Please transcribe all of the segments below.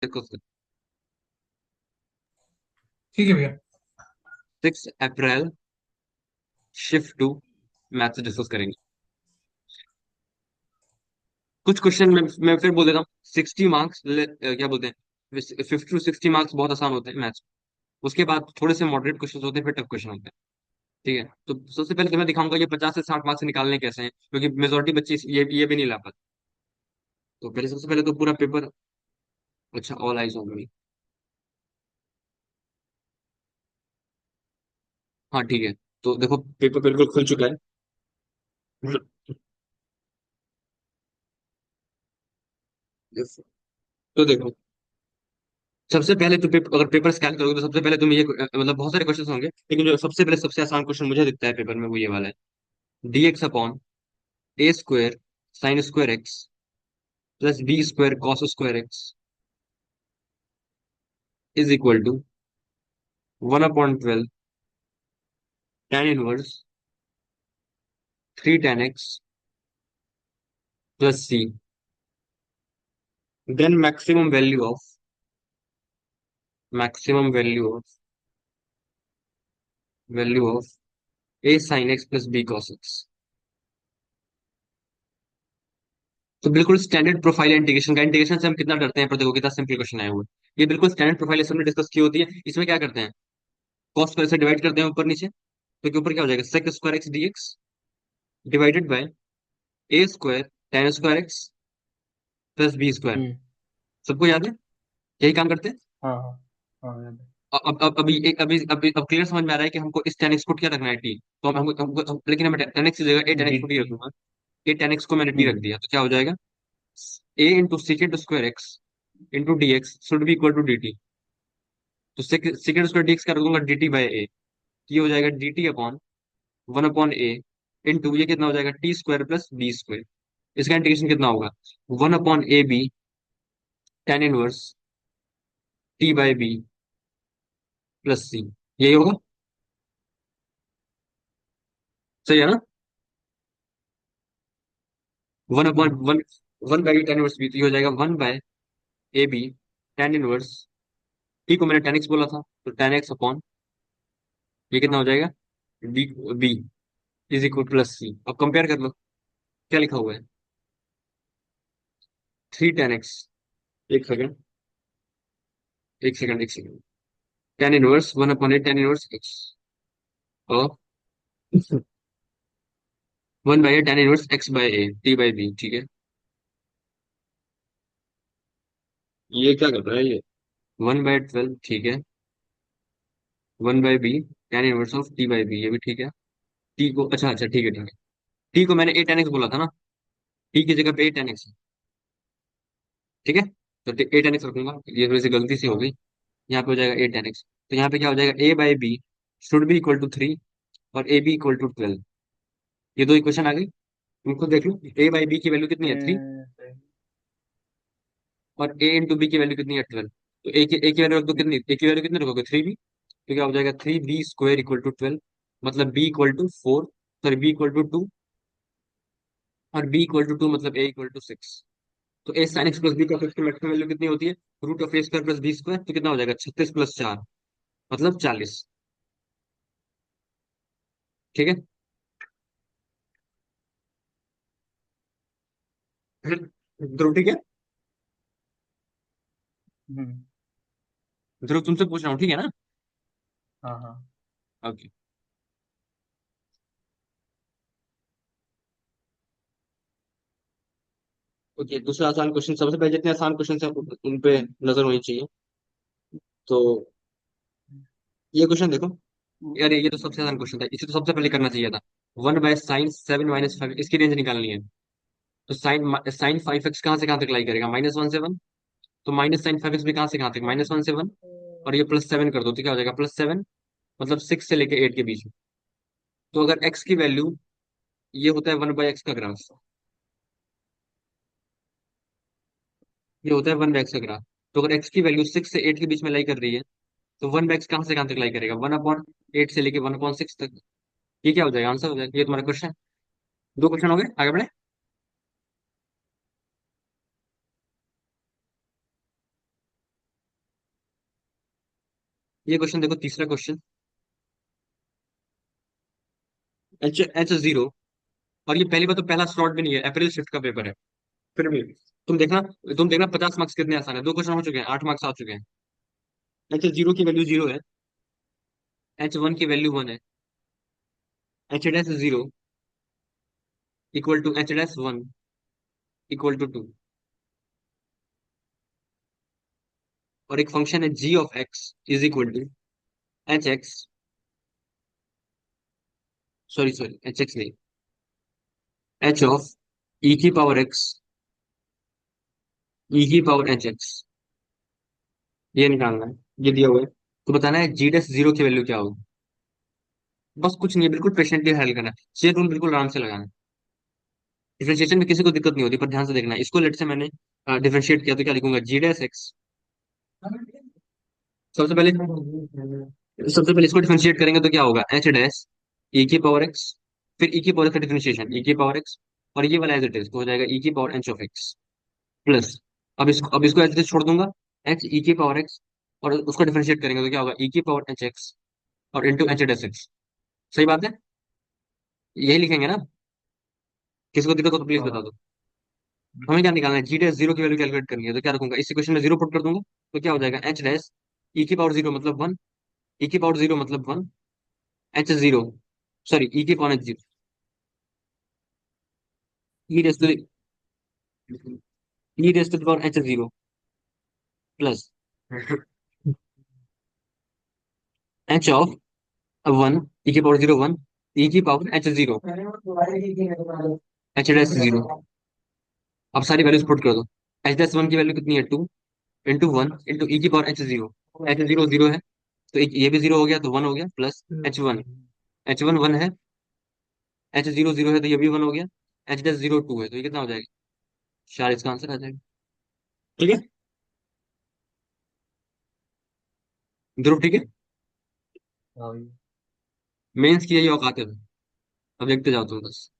देखो, ठीक है भैया। 6 अप्रैल, शिफ्ट टू, मैथ्स डिस्कस करेंगे। कुछ क्वेश्चन मैं फिर बोल देता हूँ। 60 मार्क्स, क्या बोलते हैं, 50 to 60 मार्क्स बहुत आसान होते हैं मैथ्स। उसके बाद थोड़े से मॉडरेट क्वेश्चन होते हैं, फिर टफ क्वेश्चन होते हैं। ठीक है, तो सबसे पहले तो मैं दिखाऊंगा ये 50 से 60 मार्क्स निकालने कैसे हैं, क्योंकि मेजोरिटी बच्चे ये भी नहीं ला पाते। तो पहले, सबसे पहले तो पूरा पेपर। अच्छा, ऑल आइज ऑन मी। हाँ ठीक है। तो देखो, पेपर बिल्कुल खुल चुका है। तो देखो, सबसे पहले तो अगर पेपर स्कैन करोगे तो सबसे पहले तुम ये मतलब बहुत सारे क्वेश्चन होंगे, लेकिन जो सबसे पहले सबसे आसान क्वेश्चन मुझे दिखता है पेपर में वो ये वाला है। dx/a² sine square x plus b² cos square x is equal to 1/12 tan inverse 3 tan x plus c। Then maximum value of a sine x plus b cos x. तो बिल्कुल स्टैंडर्ड प्रोफाइल इंटीग्रेशन का, integration से हम कितना डरते हैं, पर देखो कितना सिंपल क्वेश्चन आया हुआ है। ये बिल्कुल स्टैंडर्ड प्रोफाइल हमने डिस्कस की होती है। इसमें क्या करते हैं, कॉस स्क्वायर से डिवाइड करते हैं ऊपर नीचे। तो ऊपर क्या हो जाएगा, sec square x dx divided by a² tan square x plus b²। Hmm. सबको याद है, यही काम करते हैं। हाँ हाँ। हाँ याद है। अब अभी एक अभी अब क्लियर समझ में आ रहा है कि हमको इस tan x को क्या रखना है, टी। तो लेकिन मैं tan x की जगह a tan x को टी डी। रखूंगा। a tan x को मैंने टी रख हम्म। दिया, तो क्या हो जाएगा, a into second square x into D x should be equal to d t. तो सेकेंड स्क्वायर डी एक्स का रख दूंगा डी टी बाई ए। ये हो जाएगा D T upon 1/a into ये कितना हो जाएगा, t² प्लस b²। इसका इंटीग्रेशन कितना होगा, 1/ab tan inverse T by B plus C. यही होगा, सही है ना। One upon hmm. One, 1/tan inverse B, तो ये हो जाएगा 1/ab tan इनवर्स। टी को मैंने tan x बोला था, तो tan x अपॉन ये कितना हो जाएगा, D B is equal plus C. अब कंपेयर कर लो, क्या लिखा हुआ है, 3 tan x। एक second tan inverse 1/a tan inverse x और 1/a tan inverse x by a t by b। ठीक है, ये क्या कर रहा है ये, 1/12, ठीक है। 1/b tan inverse of t by b, ये भी ठीक है। टी को, अच्छा अच्छा, ठीक है ठीक है। टी को मैंने a tan x बोला था ना, टी की जगह पे a tan x है। ठीक है, तो a tan x रखूंगा, ये थोड़ी सी गलती से हो गई। यहाँ पे हो जाएगा a tan x, तो यहाँ पे क्या हो जाएगा, a by b should be equal to 3 और ए बी इक्वल टू 12। ये दो इक्वेशन आ गई, तुम खुद देख लो। a बाई बी की वैल्यू कितनी है, 3, सही। और a इंटू बी की वैल्यू कितनी है, 12। तो a की वैल्यू रख दो, कितनी a की वैल्यू कितनी रखोगे, 3b। तो क्या हो जाएगा, 3b² इक्वल टू 12, मतलब b equal to 4, sorry b equal to 2, और b इक्वल टू 2 मतलब a इक्वल टू 6। तो a sine x plus b का फिफ्थ मैक्सिमम वैल्यू कितनी होती है, √a² प्लस b²। तो कितना हो जाएगा, 36 + 4 मतलब 40। ठीक है, ध्रुव ठीक है। हम्म। ध्रुव तुमसे पूछ रहा हूँ, ठीक है ना। हाँ हाँ। ओके। ओके, दूसरा आसान क्वेश्चन, सबसे पहले जितने आसान क्वेश्चन है उन पे नजर होनी चाहिए। तो ये क्वेश्चन देखो, अरे ये तो सबसे आसान क्वेश्चन था, इसे तो सबसे पहले करना चाहिए था। 1/sin 7 - 5, इसकी रेंज निकालनी है। तो साइन 5x कहाँ से कहाँ तक लाई करेगा, -1 से 1। तो -sin 5x भी कहाँ से कहाँ तक, -1 से 1। और ये +7 कर दो, तो क्या हो जाएगा, +7 मतलब 6 से लेके 8 के बीच में। तो अगर x की वैल्यू, ये होता है 1/x का ग्राफ, ये होता है 1/x का ग्राफ। तो अगर x की वैल्यू 6 से 8 के बीच में लाई कर रही है, तो 1/x कहाँ से कहाँ तक लाई करेगा, 1/8 से लेके 1/6 तक। ये क्या हो जाएगा, आंसर हो जाएगा। ये तुम्हारा क्वेश्चन, दो क्वेश्चन हो गए, आगे बढ़े। ये क्वेश्चन देखो, तीसरा क्वेश्चन। H0। और ये पहली बार तो पहला स्लॉट भी नहीं है, अप्रैल शिफ्ट का पेपर है। फिर भी तुम देखना 50 मार्क्स कितने आसान है। दो क्वेश्चन हो चुके हैं, 8 मार्क्स आ चुके हैं। H0 की वैल्यू 0 है। H1 की वैल्यू 1 है। H'0 equal to H'1 equal to 2। और एक फंक्शन है g(x) is equal to Hx, sorry sorry Hx नहीं, h(e⁻x) e⁻hx। ये निकालना है, ये दिया हुआ है। तो बताना है g'0 की वैल्यू क्या होगी। बस कुछ नहीं है, बिल्कुल पेशेंटली हल करना है। ये रूल बिल्कुल आराम से लगाना है। डिफरेंशिएशन में किसी को दिक्कत नहीं होती, पर ध्यान से देखना है। इसको लेट से मैंने डिफरेंशिएट किया तो क्या लिखूंगा, g'(x). सबसे पहले सबसे पहले इसको डिफरेंशिएट करेंगे तो क्या होगा, h'(e⁻x). फिर e⁻x का डिफरेंशिएशन e⁻x। और ये वाला एज इट इज तो हो जाएगा e⁻h(x) प्लस। अब इसको एज इट इज छोड़ दूंगा, h e⁻x। और उसको डिफरेंशिएट करेंगे तो क्या होगा, e⁻hx और इंटू h'(x). सही बात है, यही लिखेंगे ना। किसी को दिक्कत हो तो प्लीज बता हाँ। दो। हमें क्या निकालना है, g'0 की वैल्यू कैलकुलेट करनी है तो क्या रखूंगा, इस इक्वेशन में 0 पुट कर दूंगा। तो क्या हो जाएगा, h'(e⁻0) मतलब 1, e⁻0 मतलब 1, h0, sorry e⁻h0, e raise to power h0 plus h(1) e⁻0 1 e⁻h0 h'(0). अब सारी वैल्यूज पुट कर दो। h'(1) की वैल्यू कितनी है, 2 इंटू 1 इंटू e⁻h0। h0 0 है, तो ये भी 0 हो गया, तो 1 हो गया, प्लस h1। h1 1 है, h0 0 है, तो ये भी 1 हो गया। h'(0) 2 है, तो ये कितना हो जाएगा, 4। इसका आंसर आ जाएगा। ठीक है, ध्रुव ठीक है। हाँ भाई। मेंस की यही औकात है। अब देखते जाओ तुम बस।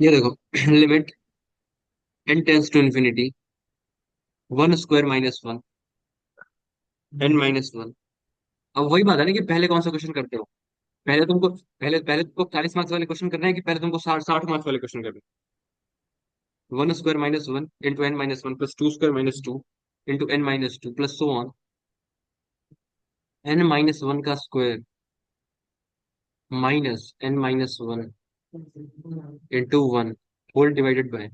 ये देखो limit n tends to infinity 1² - 1 n-1। अब वही बात है ना कि पहले कौन सा क्वेश्चन करते हो। पहले तुमको 40 मार्क्स वाले क्वेश्चन करना है, कि पहले तुमको 60 मार्क्स वाले क्वेश्चन करना है। 1² - 1 into n-1 plus 2² - 2 into n-2 plus so on. n-1 का square minus n-1 into 1 whole divided by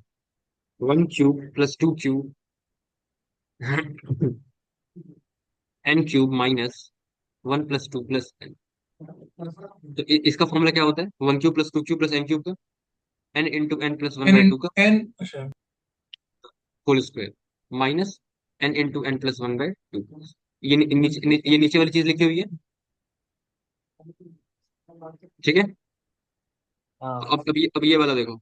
1³ plus 2³ n³ minus 1 + 2 + n। तो इसका फॉर्मूला क्या होता है, 1³ प्लस 2³ प्लस n³ का, n इंटू n+1/2 का एन अच्छा। Whole square minus n into n+1/2। ये नीचे वाली चीज लिखी हुई है। ठीक है। तो हाँ। अब ये वाला देखो।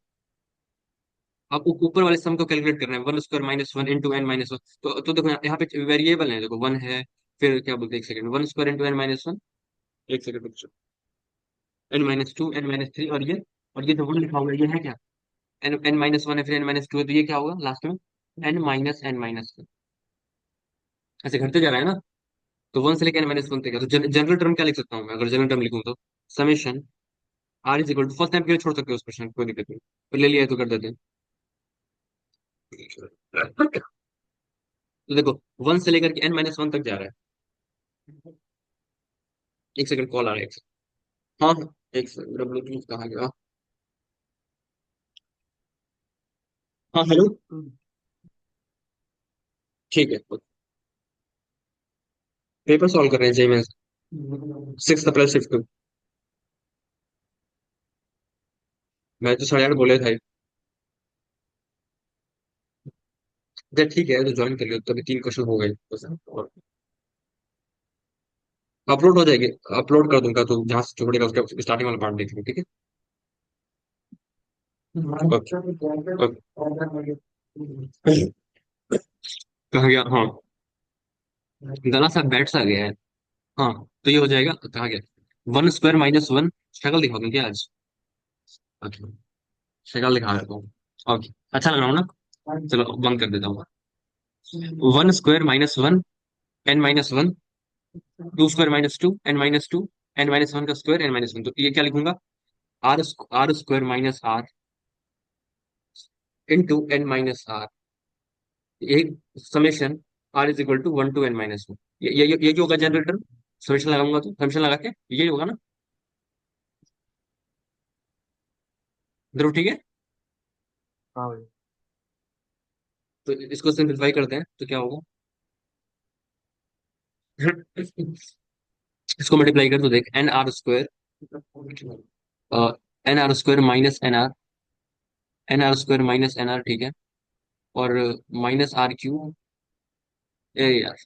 अब ऊपर वाले सम को कैलकुलेट करना है, 1² - 1 इंटू n-1। तो देखो यहाँ पे वेरिएबल है, देखो 1 है। फिर क्या बोलते हैं, एक सेकंड, 1² इंटू n-1। एक सेकंड रुक, n-2 n-3 और ये जो 1 लिखा हुआ है ये है क्या, n-1 है, फिर n-2 है, तो ये क्या होगा लास्ट में, n-n-। ऐसे घटते जा रहा है ना। तो 1 से लेकर n-1 तक है, तो जनरल टर्म क्या लिख सकता हूँ मैं, अगर जनरल टर्म लिखूँ तो समेशन r = फर्स्ट टाइम के लिए छोड़ सकते हो उस प्रश्न को, कोई दिक्कत नहीं। तो ले लिया है तो कर देते हैं। तो देखो 1 से लेकर के n-1 तक जा रहा है। एक सेकंड, कॉल आ रहा है, एक सेकंड। हाँ हाँ, एक सेकंड, ब्लूटूथ कहाँ गया। हाँ हेलो। ठीक है, पेपर सॉल्व कर रहे हैं जेई में, 6 अप्रैल शिफ्ट। मैं तो 8:30 बोले था। अच्छा ठीक है, तो ज्वाइन कर लियो, तभी 3 क्वेश्चन हो गए बस। और अपलोड हो जाएगी, अपलोड कर दूंगा, तो जहाँ से छोड़ेगा उसका स्टार्टिंग वाला पार्ट देख लो, ठीक है। Okay okay. कहाँ गया, हाँ, गला सा बैठ सा गया है। हाँ, तो ये हो जाएगा, कहाँ गया, 1² - 1। शक्ल दिखा दूँ क्या आज, ओके, शक्ल दिखा देता हूँ। ओके, अच्छा लग रहा हूँ ना। चलो बंद कर देता हूँ। 1 square -1 n-1, 2 square -2 n-2, n-1 का स्क्वायर n-1, तो ये क्या लिखूंगा? Are square -r into n-r, ये समेशन r = 1 to n-1। ये जो होगा जनरेटर, समेशन लगाऊंगा तो समेशन लगा के ये होगा ना, ध्रुव ठीक है? हाँ भाई। तो इसको सिंप्लीफाई करते हैं तो क्या होगा? इसको मल्टीप्लाई कर तो देख, nr स्क्वायर ठीक है, और -r³ यार,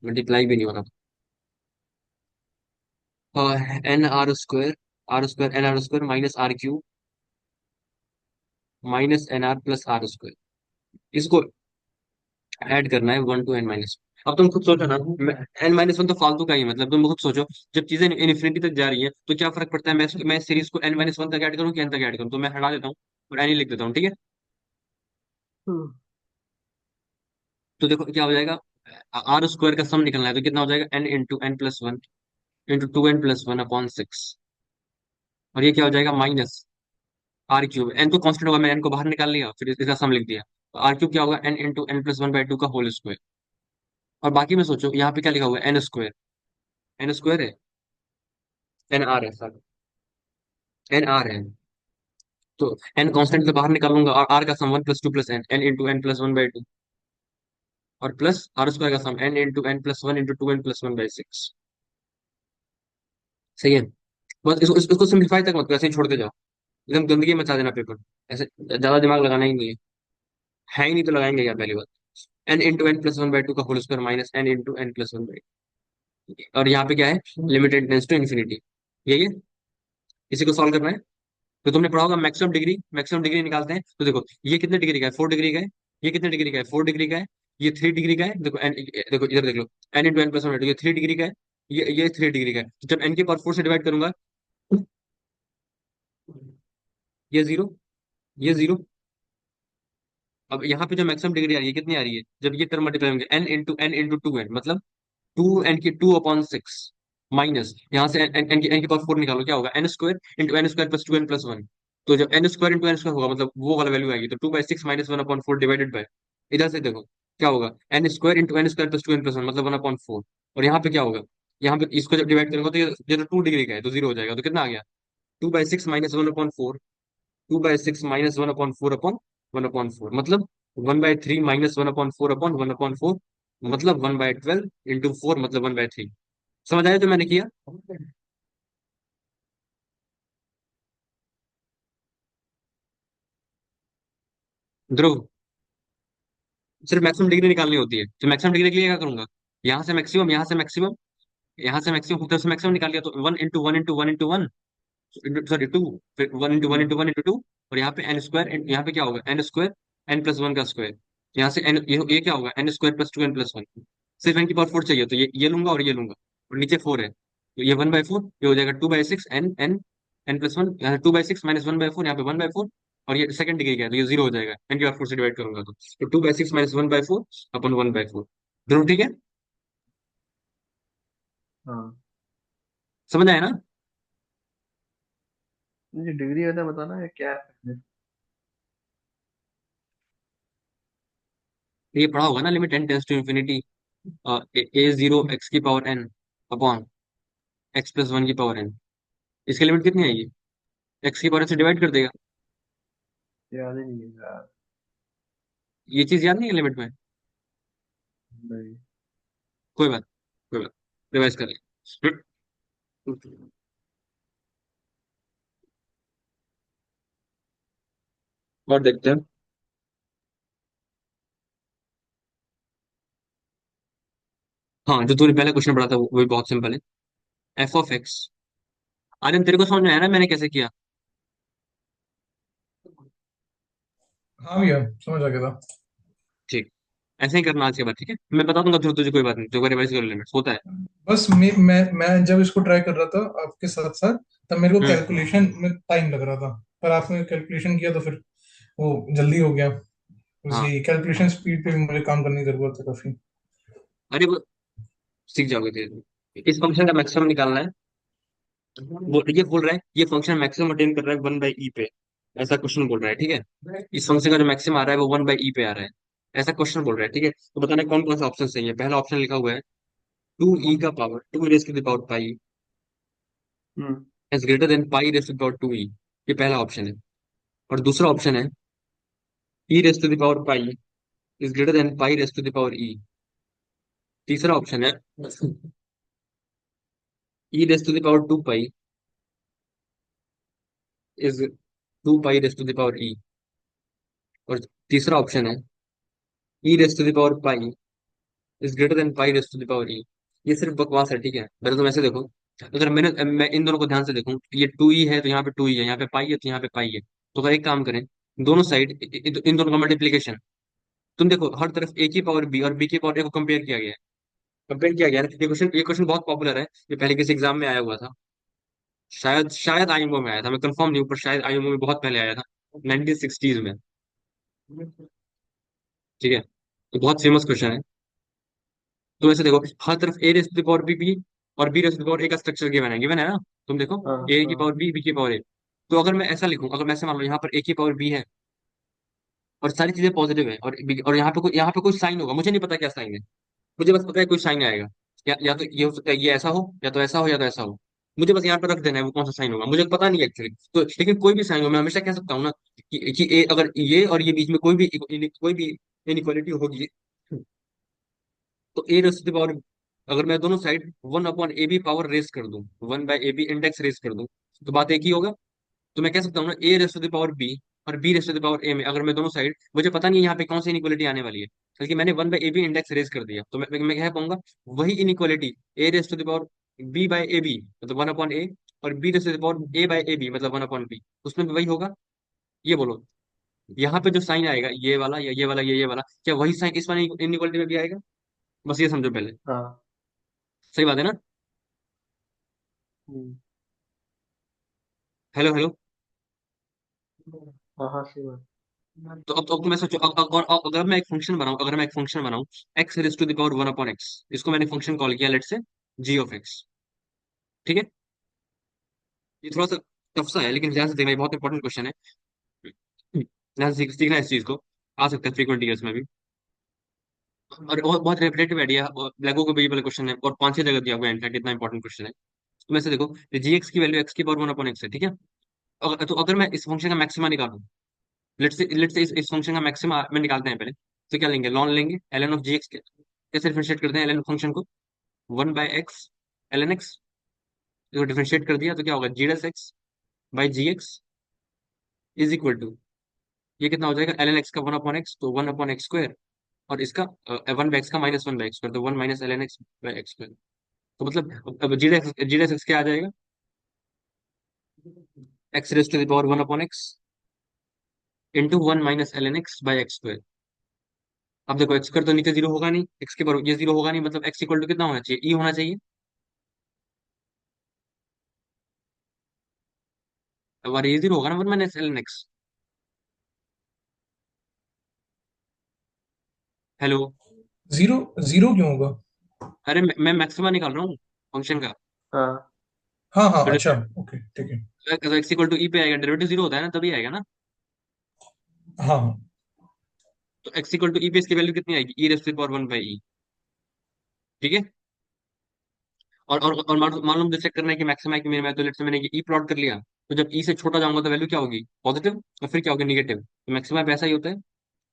मल्टीप्लाई भी नहीं हो रहा। nr स्क्वायर -r³ -nr+r², इसको ऐड करना है 1 to n-। अब तुम खुद सोचो ना, n-1 तो फालतू का ही है, मतलब तुम खुद सोचो, जब चीजें इन्फिनिटी तक जा रही है तो क्या फर्क पड़ता है, मैं सीरीज को n-1 तक ऐड करूँ कि n तक ऐड करूँ, तो मैं हटा देता हूँ और n ही लिख देता हूँ, ठीक है? हम्म। तो देखो क्या हो जाएगा, आर स्क्वायर का सम निकलना है तो कितना हो जाएगा, n × n+1 इंटू 2n+1/6, और ये क्या हो जाएगा, -r³ n तो कांस्टेंट होगा, मैंने n को बाहर निकाल लिया फिर इसका सम लिख दिया, तो r³ क्या होगा, n × n+1/2 का होल स्क्वायर। और बाकी में सोचो यहाँ पे क्या लिखा हुआ है, n स्क्वायर है, n r है सर, n r है, तो n कांस्टेंट से बाहर निकाल लूंगा और r का सम 1 + 2 + n और प्लस आर स्क्वायर का सम n × n+1 इंटू 2n+1/6। सही है? बस इसको सिंप्लीफाई तक मत करो, ऐसे ही छोड़ते जाओ, एकदम गंदगी मचा देना पेपर, ऐसे ज्यादा दिमाग लगाना ही नहीं है ही नहीं तो लगाएंगे क्या पहली बात। n × n+1/2 का होल स्क्वायर -n × n+1/2, और यहाँ पे क्या है, लिमिटेड टेंस टू इन्फिनिटी, यही है। इसी को सॉल्व करना है। तो तुमने पढ़ा होगा मैक्सिमम डिग्री निकालते हैं, तो देखो ये कितने डिग्री का है, 4 डिग्री का है, ये कितने डिग्री का है, 4 डिग्री का है, ये 3 डिग्री का है, देखो एन, देखो इधर देख लो, n × n+1/2, ये 3 डिग्री का है, ये 3 डिग्री का है, तो जब n के पावर 4 से डिवाइड करूंगा, ये जीरो, ये जीरो। अब यहाँ पे जो मैक्सिमम डिग्री आ रही है कितनी आ रही है, जब ये टर्म मल्टीप्लाई होंगे, n × n × 2n, मतलब 2n की 2/6, माइनस यहाँ से n की पावर 4 निकालो, क्या होगा, n² × n² + 2n+1। तो जब n² × n² होगा मतलब वो वाला वैल्यू आएगी, तो 2/6 -1/4 डिवाइडेड बाय, इधर से देखो क्या होगा, n² × n² + 2n+1 मतलब 1/4। और यहाँ पे क्या होगा, यहाँ पे इसको जब डिवाइड करेंगे तो ये तो 2 डिग्री का है तो जीरो हो जाएगा, तो कितना आ गया, 2/6 -1/4, 2/6 -1/4/1/4, मतलब 1/3 -1/4/1/4, मतलब 1/12 इंटू 4 मतलब 1/3। समझ आया जो मैंने किया? ध्रुव, सिर्फ मैक्सिमम डिग्री निकालनी होती है, तो मैक्सिमम डिग्री के लिए क्या करूंगा, यहाँ से मैक्सिमम, यहाँ से मैक्सिमम, यहाँ से मैक्सिमम, उधर से मैक्सिमम निकाल लिया, तो 1 × 1 × 1 × 1, सॉरी 2, फिर 1 × 1 × 1 × 2, और यहाँ पे n², यहाँ पे क्या होगा, n² n+1 का स्क्वायर, यहाँ से n, ये क्या होगा, n² + 2n+1, सिर्फ n की पावर 4 चाहिए, तो ये लूंगा और ये लूंगा, और नीचे 4 है, तो ये 1/4, ये हो जाएगा 2/6 n+1, यहाँ 2/6 -1/4, यहाँ पे 1/4, और ये सेकंड डिग्री का है तो ये जीरो हो जाएगा, n की पावर 4 से डिवाइड करूंगा तो 2/6 -1/4 अपन 1/4। दोनों ठीक है? हाँ। समझ आया ना? मुझे डिग्री है तो बताना है क्या है। ये पढ़ा होगा ना, limit n tends to infinity, a0 x की पावर n अपॉन x + 1 की पावर n, इसकी लिमिट कितनी आएगी, x की पावर n से डिवाइड कर देगा। याद ही नहीं है यार। ये चीज याद नहीं है लिमिट में? नहीं। कोई बात, कोई बात, रिवाइज कर ले। और देखते हैं। हाँ, जो तूने पहले क्वेश्चन पढ़ा था वो भी बहुत सिंपल है। f(x), आर्यन तेरे को समझ में आया ना मैंने कैसे किया? हाँ भैया, समझ आ गया था। ठीक, ऐसे ही करना आज के बाद, ठीक है? मैं बता दूंगा तुझे, कोई बात नहीं, जो रिवाइज कर लिमिट्स होता है। बस मैं जब इसको ट्राई कर रहा था आपके साथ साथ, तब मेरे को हम्म। कैलकुलेशन में टाइम लग रहा था, पर आपने कैलकुलेशन किया तो फिर वो जल्दी हो गया। हाँ। उसी कैलकुलेशन स्पीड पे भी मुझे काम करने की जरूरत है काफी। अरे वो सीख जाओगे धीरे धीरे। इस फंक्शन का मैक्सिमम निकालना है। वो ये बोल रहा है ये फंक्शन मैक्सिमम अटेन कर रहा है 1/e पे। ऐसा क्वेश्चन बोल रहा है, ठीक है। इस फंक्शन का जो मैक्सिमम आ रहा है वो 1/e पे आ रहा है। ऐसा क्वेश्चन बोल रहा है, ठीक है। तो बताना कौन कौन सा ऑप्शन सही है। पहला ऑप्शन लिखा हुआ है 2e का power 2 raise to the power pi hmm. Is greater than pi raise to the power 2e। ये पहला ऑप्शन है। और दूसरा ऑप्शन है e raise to the power pi is greater than pi raise to the power e। तीसरा option है e raise to the power 2 pi is 2 pi raise to the power e। और तीसरा option है e raise to the power pi is greater than pi raise to the power e. ये सिर्फ बकवास है, ठीक है। पहले तुम ऐसे देखो। अगर मैं इन दोनों को ध्यान से देखूं, ये 2e है तो यहाँ पे 2e है, यहाँ पे पाई है तो यहाँ पे पाई है। तो अगर एक काम करें, दोनों साइड इन दोनों का मल्टीप्लीकेशन। तुम देखो हर तरफ ए की पावर बी और बी की पावर ए को कंपेयर किया गया है। कंपेयर किया गया है। ये क्वेश्चन बहुत पॉपुलर है। ये पहले किसी एग्जाम में आया हुआ था। शायद आईएमओ में आया था, मैं कंफर्म नहीं हूँ, पर शायद आईएमओ में बहुत पहले आया था, 1960s में। ठीक है। तो बहुत फेमस क्वेश्चन है। तो ऐसे देखो हर तरफ A raise to the power B और B raise to the power A का स्ट्रक्चर गिवन है ना। तुम देखो हाँ ए की हाँ। पावर बी की पावर ए। तो अगर मैं ऐसा लिखूं, अगर मैं ऐसे मान लो यहाँ पर ए की पावर बी है और सारी चीजें पॉजिटिव है, और यहाँ पे कोई साइन होगा, मुझे नहीं पता क्या साइन है। मुझे बस पता है कोई साइन आएगा। या तो ये हो सकता है, ये ऐसा हो या तो ऐसा हो या तो ऐसा हो। मुझे बस यहाँ पे रख देना है वो कौन सा साइन होगा, मुझे पता नहीं एक्चुअली तो। लेकिन कोई भी साइन हो मैं हमेशा कह सकता हूँ ना कि ए, अगर ये और ये बीच में कोई भी इनइक्वालिटी होगी तो ए रेस टू द पावर, अगर मैं दोनों साइड 1/ab पावर रेस कर दूं, 1/ab इंडेक्स रेस कर दूं, तो बात एक ही होगा। तो मैं कह सकता हूँ ना A raise to the power B और B raise to the power A में अगर मैं दोनों साइड, मुझे पता नहीं है यहाँ पे कौन सी इनइक्वालिटी आने वाली है, बल्कि मैंने 1/ab इंडेक्स रेस कर दिया तो मैं कह पाऊंगा वही inequality a raise to the power b by a b मतलब 1/a और B raise to the power a by a b मतलब 1/b, उसमें भी वही होगा। ये बोलो यहाँ पे जो साइन आएगा ये वाला या ये वाला या ये वाला, क्या वही साइन इस वाली इनइक्वालिटी में भी आएगा? बस ये समझो पहले। हाँ। सही बात है ना? हम्म। Hello hello. हाँ हाँ, सही बात। तो अब तुम ऐसा सोचो अगर मैं एक फंक्शन बनाऊं, x raise to the power 1/x, इसको मैंने फंक्शन कॉल किया लेट से जी ऑफ एक्स। ठीक है। ये थोड़ा सा टफ सा है लेकिन ध्यान से देखना, ये बहुत इंपॉर्टेंट क्वेश्चन है। ध्यान से सीखना है इस चीज को। आ सकता है फ्रीक्वेंट ईयर्स में भी। और बहुत रेपिटेटिव आइडिया, लगो को भी ये वाला क्वेश्चन है और 5-6 जगह दिया हुआ है, इनफैक्ट इतना इंपॉर्टेंट क्वेश्चन है। तो वैसे देखो जी एक्स की वैल्यू एक्स की पावर 1/x है, ठीक है। तो अगर मैं इस फंक्शन का मैक्सिमा निकालूं, लेट से इस फंक्शन का मैक्सिमा में निकालते हैं पहले। तो क्या लेंगे, लॉन लेंगे l n of g x. कैसे डिफरेंशिएट करते हैं एल एन फंक्शन को? 1/x l n x. इसको डिफरेंशिएट कर दिया तो क्या होगा, g s x by g x is equal to, ये कितना हो जाएगा, एल एन एक्स का 1/x तो 1/x स्क्वायर, और इसका 1/x का -1/x स्क्वायर तो 1 - ln x/x स्क्वायर। तो मतलब अब जी एस एक्स क्या आ जाएगा, x raise to the power 1/x into 1 - ln x/x square. अब देखो एक्स स्क्वायर तो नीचे जीरो होगा नहीं, एक्स के बराबर ये जीरो होगा नहीं, मतलब एक्स इक्वल टू कितना होना चाहिए, ई होना चाहिए। अब ये जीरो होगा ना 1 - ln x। Hello. Zero? Zero क्यों होगा? अरे मैं मैक्सिमा निकाल रहा हूँ फंक्शन का। हाँ हाँ हाँ, तो अच्छा, ओके, ठीक है। एक्स इक्वल टू ई पे आएगा, डेरिवेटिव जीरो होता है ना तभी आएगा ना। हाँ हाँ। तो एक्स इक्वल टू ई पे इसकी वैल्यू कितनी आएगी, e raise to the power 1/e। ठीक है। और मान लो मुझे चेक करना है कि मैक्सिमा है कि मिनिमम है, तो लेट्स से मैंने ई प्लॉट कर लिया। तो जब ई से छोटा जाऊंगा तो वैल्यू क्या होगी, पॉजिटिव, और फिर क्या होगी, निगेटिव। तो मैक्सिमा पे ऐसा ही होता है,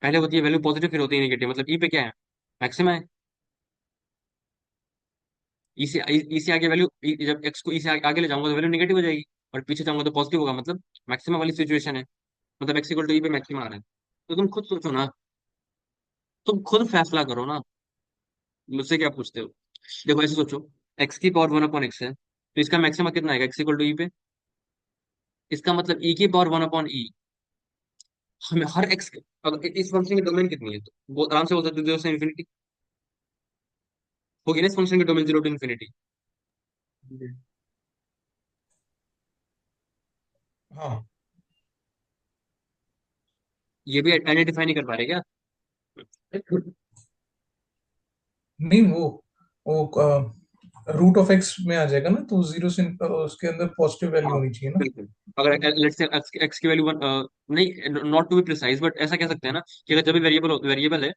पहले होती है वैल्यू पॉजिटिव फिर होती है निगेटिव, मतलब ई पे क्या है, मैक्सिमा है। ई से आगे वैल्यू, जब एक्स को ई से आगे ले जाऊंगा तो वैल्यू निगेटिव हो जाएगी, और पीछे जाऊंगा तो पॉजिटिव होगा, मतलब मैक्सिमा वाली सिचुएशन है। मतलब एक्स इक्वल टू ई पे मैक्सिमा आ रहा है। तो तुम खुद सोचो ना, तुम खुद फैसला करो ना, मुझसे क्या पूछते हो। देखो ऐसे सोचो, एक्स की पावर 1/x है तो इसका मैक्सिमा कितना आएगा, एक्स इक्वल टू ई पे। इसका मतलब ई की पावर 1/e, हमें हर एक्स, अगर इस फंक्शन की डोमेन कितनी है तो वो आराम से बोल सकते हो 0 से इन्फिनिटी होगी ना, इस फंक्शन की डोमेन 0 to इन्फिनिटी। जी। हाँ ये भी आइडेंटिफाई नहीं कर पा रहे क्या? नहीं, वो रूट ऑफ एक्स में आ जाएगा ना, तो जीरो से उसके अंदर पॉजिटिव वैल्यू हाँ होनी चाहिए ना। बिल्कुल। अगर लेट्स से एक्स की वैल्यू वन, नहीं, not to be precise, but ऐसा कह सकते हैं ना कि अगर जब भी वेरिएबल है,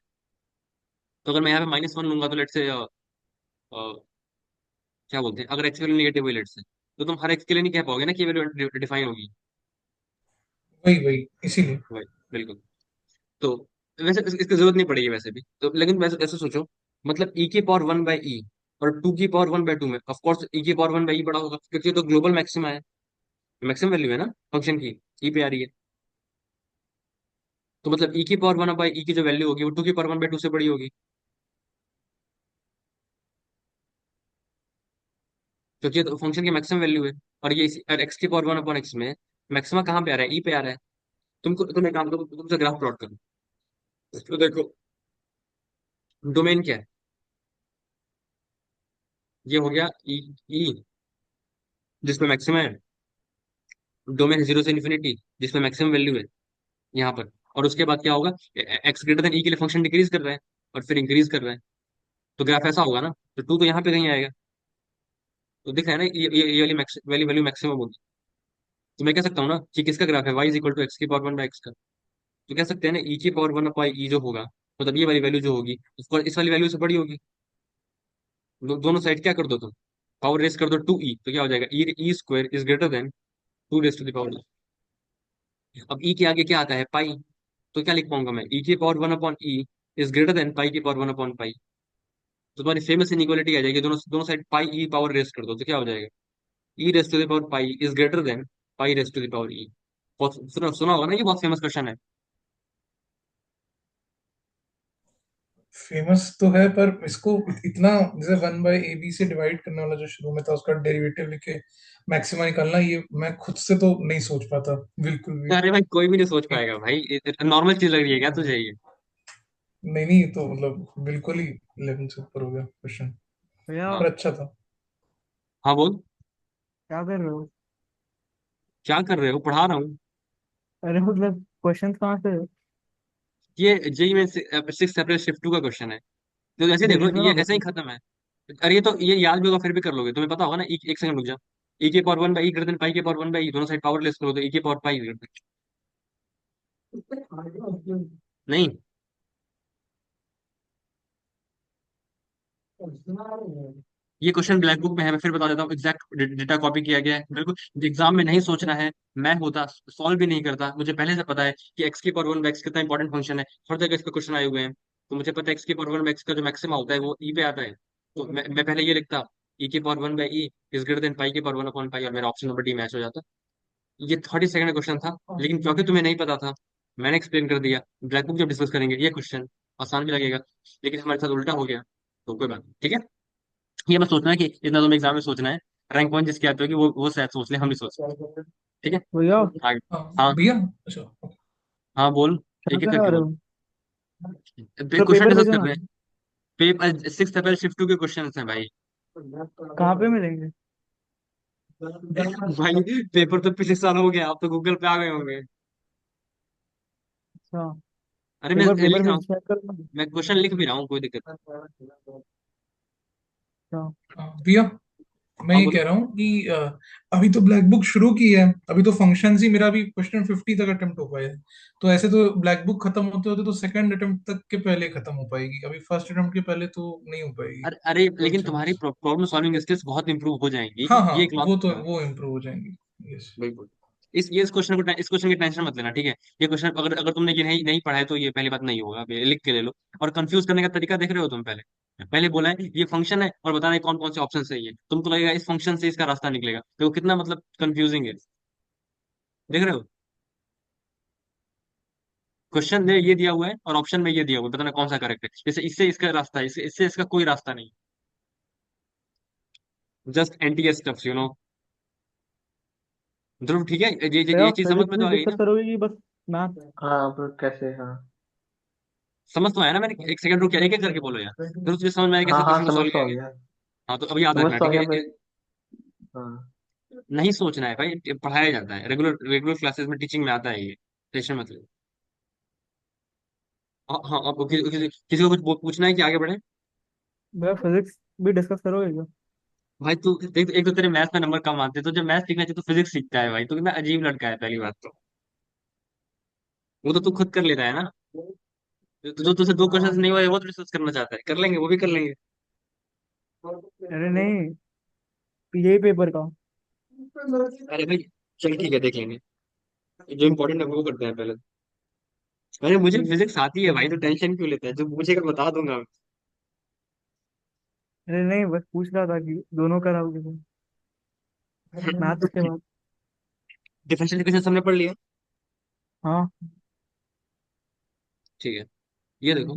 तो अगर मैं यहाँ पे -1 लूंगा तो लेट्स से क्या बोलते हैं, अगर एक्स की वैल्यू नेगेटिव हुई लेट्स से, तो तुम हर एक्स के लिए नहीं कह पाओगे ना कि वैल्यू डिफाइन होगी। वही वही इसीलिए। वही, बिल्कुल। तो वैसे इसकी जरूरत नहीं पड़ेगी वैसे भी तो, लेकिन वैसे ऐसे सोचो, मतलब ई की पावर 1/e और 2 की पावर 1/2 में ऑफ कोर्स ई की पावर 1/e बड़ा होगा, क्योंकि ये तो ग्लोबल मैक्सिमा है, मैक्सिमम वैल्यू है ना फंक्शन की, ई पे आ रही है। तो मतलब ई की पावर 1/e की जो वैल्यू होगी वो 2 की पावर 1/2 से बड़ी होगी, क्योंकि ये तो फंक्शन की मैक्सिमम वैल्यू है। और ये एक्स की पावर 1/x में मैक्सिमा कहाँ पे आ रहा है, ई पे आ रहा है। तुम एक काम करो, तुमसे ग्राफ प्लॉट करो। तो देखो, डोमेन क्या है, ये हो गया ई, ई जिसमें मैक्सिमम है। डोमेन 0 से इन्फिनिटी, जिसमें मैक्सिमम वैल्यू है यहाँ पर। और उसके बाद क्या होगा, एक्स ग्रेटर देन ई के लिए फंक्शन डिक्रीज कर रहा है और फिर इंक्रीज कर रहा है। तो ग्राफ ऐसा होगा ना, तो टू तो यहाँ पे कहीं आएगा। तो दिख रहा है ना, ये वाली वैल्यू वैल्यू मैक्सिमम होगी। तो मैं कह सकता हूँ ना कि किसका ग्राफ है, y is equal to x की पावर 1/x का। तो कह सकते हैं ना ई की पावर 1/e जो होगा, मतलब ये वाली वैल्यू जो होगी उसको इस वाली वैल्यू से बड़ी होगी। दोनों साइड क्या कर दो तुम, पावर रेस कर दो 2e, तो क्या हो जाएगा, e square is greater than 2 raise to the power. अब ई के आगे क्या आता है, पाई। तो क्या लिख पाऊंगा मैं, ई की power 1/e is greater than pi की पावर 1/पाई। तो तुम्हारी फेमस इनइक्वालिटी आ जाएगी, दोनों दोनों side pi e power raise कर दो तो क्या हो जाएगा, e raise to the power pi is greater than pi raise to the power e. बहुत सुना सुना होगा ना, ये बहुत फेमस क्वेश्चन है। फेमस तो है, पर इसको इतना, जैसे 1/ab से डिवाइड करने वाला जो शुरू में था, उसका डेरिवेटिव लेके मैक्सिमा निकालना, ये मैं खुद से तो नहीं सोच पाता बिल्कुल भी। अरे भाई कोई भी नहीं सोच पाएगा भाई, नॉर्मल चीज लग रही है क्या तुझे ये? नहीं नहीं, ये तो मतलब बिल्कुल ही लेवल से ऊपर हो गया क्वेश्चन। भैया हाँ। पर अच्छा था। हाँ बोल। क्या कर रहे हो? क्या कर रहे हो, पढ़ा रहा हूँ। अरे मतलब क्वेश्चन कहाँ से? ये जेई में 6 अप्रैल शिफ्ट 2 का क्वेश्चन है। तो ऐसे देख लो, रिवीजन ये हो ऐसे ही गई? खत्म है। अरे ये तो ये याद भी होगा फिर भी कर लोगे, तुम्हें पता होगा ना, एक सेकंड रुक जा। ई के पावर 1/e ग्रेटर देन पाई के पावर 1/e, दोनों साइड पावर लेस करो तो ई के पावर पाई। नहीं, ये क्वेश्चन ब्लैक बुक में है, मैं फिर बता देता हूँ, एग्जैक्ट डेटा कॉपी किया गया है बिल्कुल। एग्जाम में नहीं सोचना है, मैं होता सॉल्व भी नहीं करता, मुझे पहले से पता है कि एक्स की पावर 1/x कितना इंपॉर्टेंट फंक्शन है। हर जगह इस पे क्वेश्चन आए हुए हैं, तो मुझे पता है एक्स की पावर 1/x का जो मैक्सिमा होता है वो ई पे आता है। तो मैं पहले ये लिखता, ई की power 1/e is greater than pi की पावर 1/पाई, और मेरा ऑप्शन नंबर डी मैच हो जाता। ये 32 सेकंड क्वेश्चन था, लेकिन क्योंकि तुम्हें नहीं पता था, मैंने एक्सप्लेन कर दिया। ब्लैक बुक जब डिस्कस करेंगे ये क्वेश्चन आसान भी लगेगा, लेकिन हमारे साथ उल्टा हो गया, तो कोई बात नहीं, ठीक है। ये मत सोचना है कि इतना तुम्हें एग्जाम में सोचना है, रैंक पॉइंट जिसकी आती होगी वो शायद सोच ले, हम नहीं सोच। ठीक है। भैया आगे। हाँ हाँ। भैया, अच्छा। हाँ बोल, कहाँ एक एक कहाँ आ करके रहे बोल। हो? तो क्वेश्चन पेपर डिस्कस भेजो कर ना। रहे हैं, पेपर 6 अप्रैल शिफ्ट 2 के क्वेश्चन हैं भाई। कहाँ पे मिलेंगे? भाई पेपर तो पिछले साल हो गया, आप तो गूगल पे आ गए होंगे। अच्छा, अरे एक मैं बार पेपर लिख रहा भेज हूँ, चेक कर लो। मैं क्वेश्चन लिख भी रहा हूँ, कोई दिक्कत अच्छा। हाँ, भैया मैं नहीं। हाँ ये बोलो। कह रहा हूँ कि अभी तो ब्लैक बुक शुरू की है, अभी तो फंक्शंस ही मेरा अभी क्वेश्चन 50 तक अटेम्प्ट हो पाए हैं। तो ऐसे तो ब्लैक बुक खत्म होते होते तो सेकंड अटेम्प्ट तक के पहले खत्म हो पाएगी, अभी फर्स्ट अटेम्प्ट के पहले तो नहीं हो पाएगी। अरे तो लेकिन अच्छा तुम्हारी बस। प्रॉब्लम सॉल्विंग स्किल्स बहुत इंप्रूव हो जाएंगी, हाँ हाँ, ये एक लॉक वो तो है। वो इम्प्रूव हो जाएंगी। यस। बिल्कुल। इस क्वेश्चन की टेंशन मत लेना, ठीक है। ये क्वेश्चन अगर अगर तुमने ये नहीं नहीं पढ़ा है तो ये पहली बात नहीं होगा, अभी लिख के ले लो। और कंफ्यूज करने का तरीका देख रहे हो तुम, पहले पहले बोला है ये फंक्शन है और बताना है कौन कौन से ऑप्शन सही है, तुमको लगेगा इस फंक्शन से इसका रास्ता निकलेगा, तो कितना मतलब कंफ्यूजिंग है, देख रहे हो। क्वेश्चन में ये दिया हुआ है और ऑप्शन में ये दिया हुआ है, बताना कौन सा करेक्ट है, जैसे इससे इसका रास्ता है, इससे इससे इसका कोई रास्ता नहीं। जस्ट एंटी स्टफ्स, ध्रुव, ठीक है, ये भैया चीज समझ फिजिक्स में तो भी आ गई दिक्कत ना। करोगे कि बस मैथ? हाँ पर कैसे? हाँ समझ तो आया ना, मैंने एक सेकंड रुक के एक एक करके बोलो यार, ध्रुव तुझे समझ में आया हाँ कैसे हाँ, क्वेश्चन को समझ सॉल्व तो किया आ गया? गया। हाँ तो अब याद समझ रखना, तो आ ठीक गया है। मैं। हाँ नहीं सोचना है भाई, पढ़ाया जाता है, रेगुलर रेगुलर क्लासेस में टीचिंग में आता है ये, टेंशन मत लो। हाँ हाँ, आपको किसी को कुछ पूछना है कि आगे बढ़े? भैया फिजिक्स भी डिस्कस करोगे क्या? भाई तू एक तो तेरे मैथ्स में नंबर कम आते हैं, तो जब मैथ्स सीखना चाहिए तो फिजिक्स सीखता है भाई, तो कितना अजीब लड़का है पहली बात तो। वो तो तू खुद कर ले रहा है ना। जो तुझसे दो क्वेश्चन नहीं हुए वो तो डिस्कस करना चाहता है, कर लेंगे, वो भी कर लेंगे। अरे नहीं, यही पेपर का। अरे भाई चल ठीक है, देख लेंगे। जो इम्पोर्टेंट है वो करते हैं पहले। अरे मुझे फिजिक्स आती है भाई, तो टेंशन क्यों लेता है, जो पूछेगा बता दूंगा। अरे नहीं, बस पूछ रहा था कि दोनों कराओगे क्या मैथ्स के बाद। डिफरेंशियल इक्वेशन हमने पढ़ लिया। हाँ। ठीक है, ये देखो।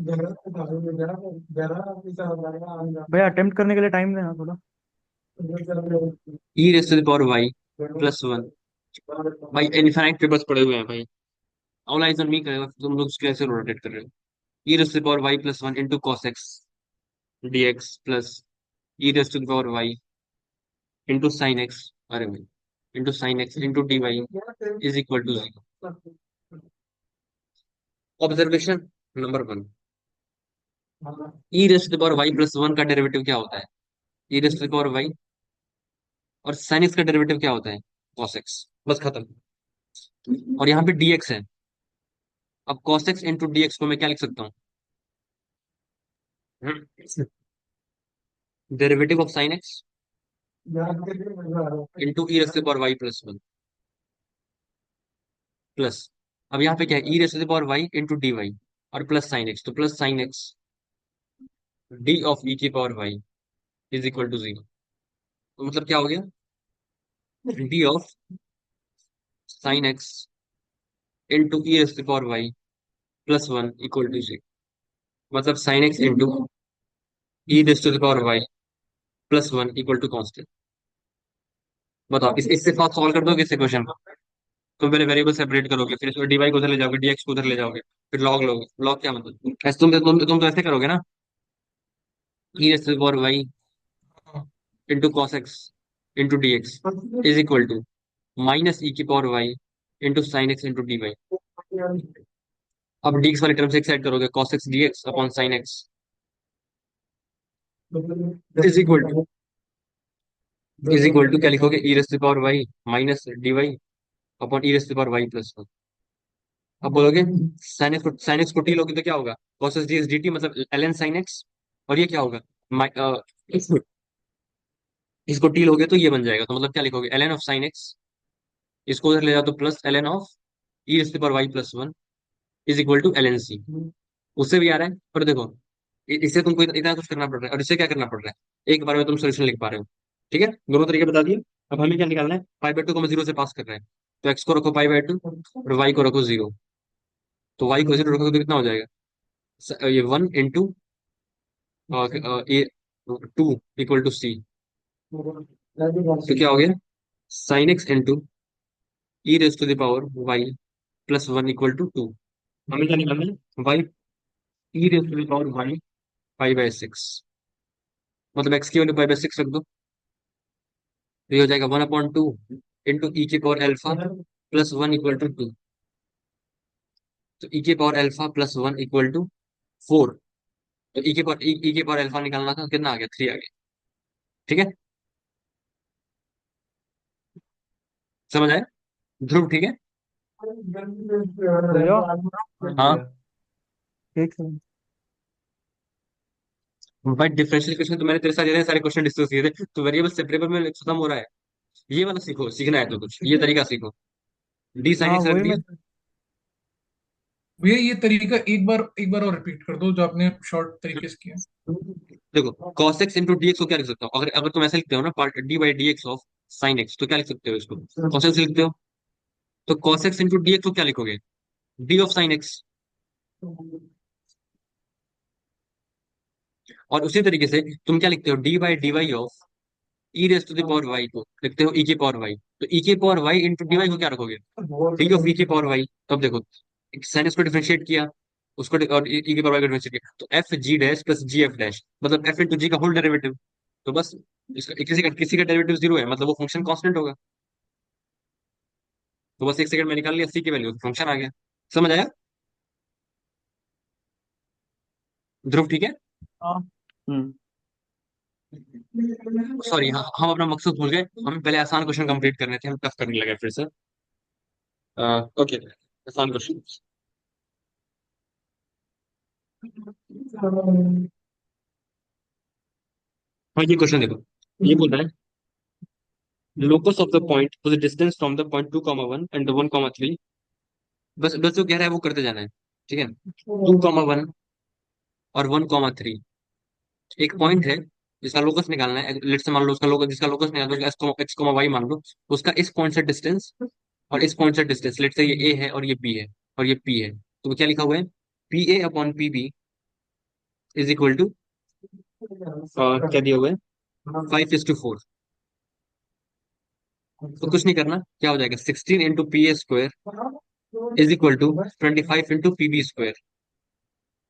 भैया अटेम्प्ट करने के लिए टाइम देना थोड़ा। E raise to the power Y plus one. भाई इनफाइनाइट पेपर्स पड़े हुए हैं भाई। ऑल आइज ऑन मी करेगा, तुम लोग कैसे रोटेट कर रहे हो? E raise to the power Y plus one into cos X DX plus e raise to the power Y into sine X, अरे भाई, into sine x into D Y is equal to zero. Observation number one, e raise to the power Y plus one का derivative क्या होता है? E raise to the power Y, और sine X का derivative क्या होता है? Cos x. बस खत्म। और यहाँ पे डीएक्स है। अब cos x into D X को मैं क्या लिख सकता हूँ? Derivative of sine x into e raise to power Y plus one plus, अब यहाँ पे क्या है, e raise to power Y into D Y, और प्लस साइन एक्स, तो plus sine X D of e की power Y is equal to zero. तो मतलब क्या हो गया, D of sine x into e raise to power Y plus one equal to zero. मतलब sine x into e raise to power Y plus one equal to constant. बताओ इससे fast solve कर दोगे इस क्वेश्चन को? तुम पहले variable separate करोगे, फिर इसको डीवाई को उधर ले जाओगे, डीएक्स को उधर ले जाओगे, फिर लॉग लोगे। लॉग क्या मतलब, ऐसे तुम तो ऐसे करोगे ना, e raise to power Y into cos X into D X is equal to minus e की power Y into sine x into D Y. अब डी एक्स वाले टर्म से एक साइड करोगे, cos X D X upon sine X is equal to क्या लिखोगे, e raise to power Y minus D Y upon e raise to power Y plus one. अब बोलोगे sine x को T लोगे तो क्या होगा, cos X D x D T, मतलब एल एन साइन एक्स। और ये क्या होगा, इसको टी लोगे तो ये बन जाएगा, तो मतलब क्या लिखोगे, l n of sine x, इसको उधर ले जाओ तो plus l n of e raise to power Y plus one is equal to l n c. उससे भी आ रहा है, पर देखो इससे तुमको इतना कुछ करना पड़ रहा है, और इससे क्या करना पड़ रहा है, एक बार में तुम सोल्यूशन लिख पा रहे हो। ठीक है, दोनों तरीके बता दिए। अब हमें क्या निकालना है, पाई बाय टू को हम जीरो से पास कर रहे हैं, तो एक्स को रखो पाई बाय टू और वाई को रखो जीरो। तो वाई को जीरो रखोगे तो कितना हो जाएगा, ये वन इंटू ये टू इक्वल टू सी। तो क्या हो गया, sine x into e raise to the power Y plus one equal to two. हमें क्या निकालना है, y e raise to the power y pi by six, मतलब एक्स की वैल्यू पाई बाय सिक्स रख दो, तो ये हो जाएगा one upon two into e के power alpha plus one equal to two. तो ई के power alpha plus one equal to four. तो ई के पावर एल्फा निकालना था, कितना आ गया, थ्री आ गया। ठीक है, समझ आया ध्रुव? ठीक है। भैया हाँ जी हाँ भैया। एक सेकंड। भाई, डिफरेंशियल इक्वेशन तो मैंने तेरे साथ इतने सारे क्वेश्चन डिस्कस किए थे, तो वेरिएबल सेपरेबल में खत्म हो रहा है। ये वाला सीखो, सीखना है तो कुछ ये तरीका सीखो। डी साइन हाँ एक्स रख वही मैं। दिया। भैया ये तरीका एक बार और रिपीट कर दो जो आपने शॉर्ट तरीके से किया। देखो cos x into D X को क्या लिख सकता हूँ, अगर अगर तुम ऐसे लिखते हो ना, part D by D x of sine X, तो क्या लिख सकते हो इसको, cos x लिखते हो, तो cos x into D X को क्या लिखोगे, डी ऑफ साइन एक्स। और उसी तरीके से तुम क्या लिखते हो, d by d y of e raise to the power y को लिखते हो ई के पावर वाई, तो ई के power Y into D y को क्या रखोगे, डी ऑफ ई के पावर वाई। तब देखो साइन एक्स को डिफरेंशिएट किया, उसको और ई के पावर वाई को डिफरेंशिएट किया, तो एफ जी डैश प्लस जी एफ डैश, मतलब एफ इंटू जी का होल डेरिवेटिव। तो बस इसका किसी का डेरिवेटिव जीरो है, मतलब वो फंक्शन कांस्टेंट होगा। तो बस एक सेकंड में निकाल लिया सी की वैल्यू, फंक्शन आ गया। समझ आया? ध्रुव ठीक है? हाँ। हम्म सॉरी, हम अपना मकसद भूल गए, हमें पहले आसान क्वेश्चन कंप्लीट करने थे, हम टफ करने लगे फिर से। ओके, आसान क्वेश्चन। हाँ, ये क्वेश्चन देखो, ये बोल रहा है locus of the point the distance from the point 2,1 and 1,3। बस बस जो कह रहा है वो करते जाना है, ठीक है? 2,1 और 1,3 एक पॉइंट है जिसका लोकस निकालना है। लेट्स से मान लो उसका लोकस, जिसका लोकस निकालना है एक्स कॉमा वाई मान लो। उसका इस पॉइंट से डिस्टेंस और इस पॉइंट से डिस्टेंस, लेट्स से ये ए है और ये बी है और ये पी है, तो क्या लिखा हुआ है? P a upon p b is equal to, क्या दिया हुआ है? 5:4। तो कुछ नहीं करना, क्या हो जाएगा? 16 into p a square is equal to 25 into p b square.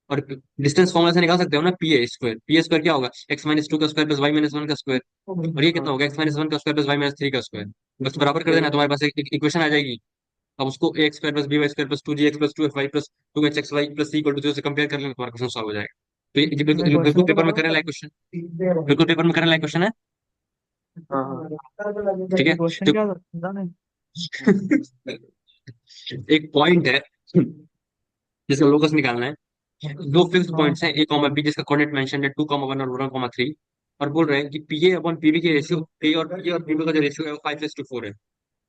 और डिस्टेंस फॉर्मूला से निकाल सकते हो ना, पी ए स्क्वायर क्या होगा? x-2 का स्क्वायर प्लस y-1 का स्क्वायर। और ये कितना होगा? x-1 का स्क्वायर प्लस y-3 का स्क्वायर। बस बराबर कर देना, तुम्हारे पास एक इक्वेशन आ जाएगी। अब उसको A X square plus B Y square plus 2g x plus 2f y plus 2h x y plus c equal to 0 से कंपेयर कर लेना, तुम्हारा क्वेश्चन सॉल्व हो जाएगा। तो ये नहीं, बिल्कुल बिल्कुल क्वेश्चन तो पेपर में बताओ। करने लायक क्वेश्चन, बिल्कुल पेपर में करने लायक क्वेश्चन है। हाँ हाँ ठीक है, क्वेश्चन तो क्या था समझा नहीं। एक पॉइंट है जिसका लोकस निकालना है। दो फिक्स हाँ। पॉइंट्स हैं ए कॉमा बी, जिसका कोऑर्डिनेट मेंशन है 2,1 और 1,3। और बोल रहे हैं कि पी ए अपॉन पीबी की रेशियो, पी और पीबी का जो रेशियो है वो 5:4 है।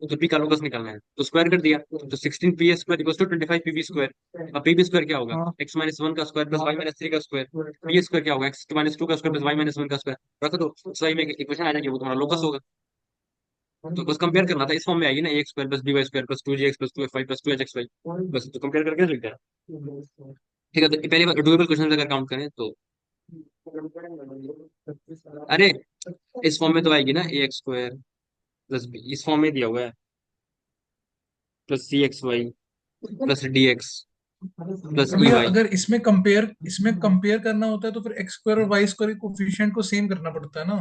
तो पी का लोकस निकालना है, तो स्क्वायर कर दिया, तो 16 p a square equals to 25 p b square. अब पीबी स्क्वायर क्या होगा? हाँ। x-1 का स्क्वायर प्लस y-3 का स्क्वायर। पी स्क्वायर क्या होगा? x-2 का स्क्वायर प्लस y-1 का स्क्वायर। रख दो, सही में इक्वेशन आ जाएगी, वो तुम्हारा लोकस होगा। तो बस कंपेयर करना था, इस फॉर्म में आएगी ना, A square plus B Y square plus 2g x plus 2f y plus 2h x y। बस तो कंपेयर करके लिख देना। ठीक है, तो पहले बार डुएबल क्वेश्चन अगर काउंट करें तो, अरे इस फॉर्म में तो आएगी ना, A X square plus B, इस फॉर्म में दिया हुआ है, plus C X Y plus D X plus तो ई भैया वाई। अगर इसमें कंपेयर करना होता है तो फिर एक्स स्क्वायर और वाई स्क्वायर के कोफिशिएंट को सेम करना पड़ता है ना।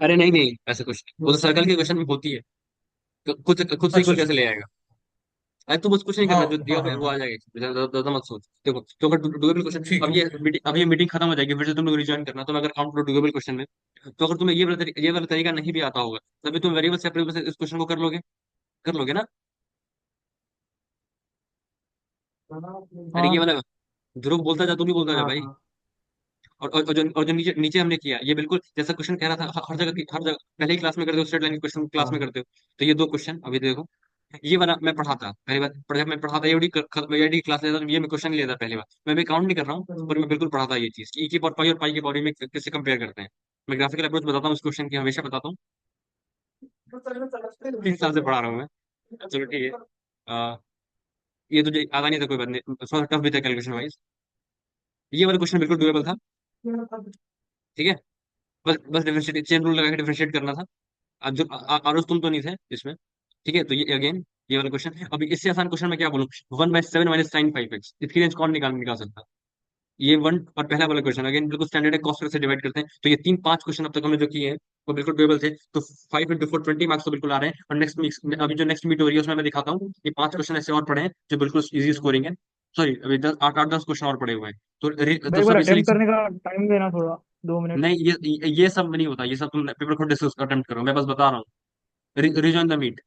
अरे नहीं नहीं, ऐसा कुछ नहीं, वो तो सर्कल के क्वेश्चन में होती है, तो खुद खुद से अच्छा इक्वल अच्छा कैसे ले आएगा? अरे तो बस कुछ नहीं हाँ करना, जो दिया हाँ हुआ है हाँ वो हाँ आ जाएगा, ज्यादा ज्यादा मत सोच। देखो, तो अगर डुएबल क्वेश्चन, ठीक है। अब ये मीटिंग खत्म हो जाएगी, फिर से तुम लोग रिज्वाइन करना, तुम अगर काउंट करो डुएबल क्वेश्चन में, तो अगर तुम्हें ये वाला तरीका नहीं भी आता होगा, तभी तुम वेरिएबल सेपरेबल से इस क्वेश्चन को कर लोगे ना। अरे ये हाँ। वाला ध्रुव बोलता जा, तू भी बोलता जा हाँ भाई। हाँ और जो नीचे नीचे हमने किया, ये बिल्कुल जैसा क्वेश्चन कह रहा था, हर जगह पहले ही क्लास में करते हो, स्ट्रेट लाइन क्वेश्चन क्लास में हाँ करते हो। तो ये दो क्वेश्चन अभी देखो, ये वाला मैं पढ़ाता पहली बार, जब मैं पढ़ाता एडी क्लास लेता, तो ये मैं क्वेश्चन नहीं लेता पहली बार, मैं भी काउंट नहीं कर रहा हूँ, पर मैं बिल्कुल पढ़ाता ये चीज कि ई की पावर पाई और पाई की पावर में कैसे कंपेयर करते हैं। मैं ग्राफिकल अप्रोच बताता हूँ उस क्वेश्चन की, हमेशा बताता हूँ। 3 साल से पढ़ा रहा हूँ मैं। चलो ठीक है, अ, ये तुझे आगा नहीं था कोई बात नहीं, थोड़ा टफ भी था कैलकुलेशन वाइज। ये वाला क्वेश्चन बिल्कुल डुएबल था, ठीक है? बस बस डिफरेंशिएट, चेन रूल लगा के डिफरेंशिएट करना था। अब जो आरोस तुम तो नहीं थे इसमें, ठीक है? तो ये अगेन ये वाला क्वेश्चन, अभी इससे आसान क्वेश्चन में क्या बोलूं? 1/7 माइनस साइन 5x, इसकी रेंज कौन निकाल सकता है? ये वन, और पहला वाला क्वेश्चन अगेन बिल्कुल स्टैंडर्ड है, कॉस्ट से डिवाइड करते हैं, तो ये 3 5 क्वेश्चन अब तक हमने जो किए हैं वो बिल्कुल डुएबल थे। तो 5 इंटू 4 20 मार्क्स तो बिल्कुल आ रहे हैं। और नेक्स्ट अभी जो नेक्स्ट मीट हो रही है उसमें मैं दिखाता हूँ, ये 5 क्वेश्चन ऐसे और पड़े हैं जो बिल्कुल इजी स्कोरिंग है। सॉरी, अभी 10 8 10 क्वेश्चन और पड़े हुए हैं। भाई तो एक बार सब अटेम्प्ट इसलिए, करने का टाइम देना थोड़ा, 2 मिनट। नहीं ये सब नहीं होता, ये सब तुम पेपर खुद डिस्कस अटेम्प्ट करो, मैं बस बता रहा हूँ। Rejoin the meet.